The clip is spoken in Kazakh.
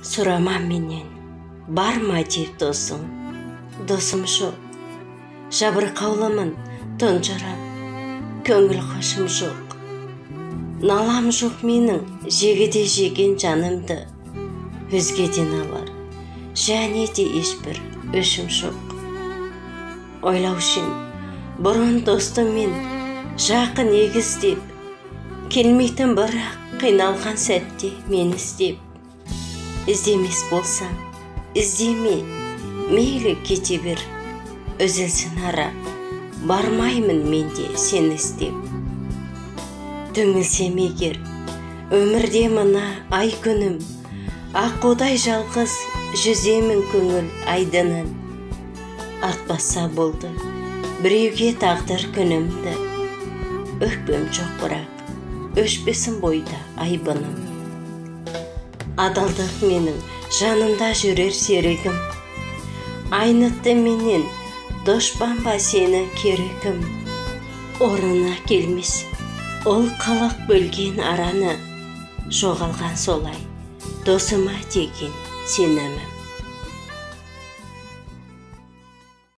Сурама менен, барма деп досың, досым жоқ. Жабырқауламын, тонжарам, көңіл қошым жоқ. Налам жоқ менің, жегіде жеген жанымды, өзгеден алар, және де ешбір өшім жоқ. Ойлаушым, бұрын достым мен, жақын егіздеп, келмейтін бірақ қиналған сәтте мен іздеп. Іздемес болсаң, іздеме, мейлі кете бер, үзілсін ара, бармаймын менде сен іздеп. Түңілсем егер, өмірде мына ай күнім, аққудай жалғыз жүземін көңіл айдынын. Артпаса болды, біреуге тағдыр күнімді, өкпем жоқ бірақ, өшпесін бойда айбыным. Адалдық менің жанымда жүрер серігім, айнытты менен дошпанба сені керегім. Орнына келмес, ол қалақ бөлген араны, жоғалған солай, досыма деген сенімім.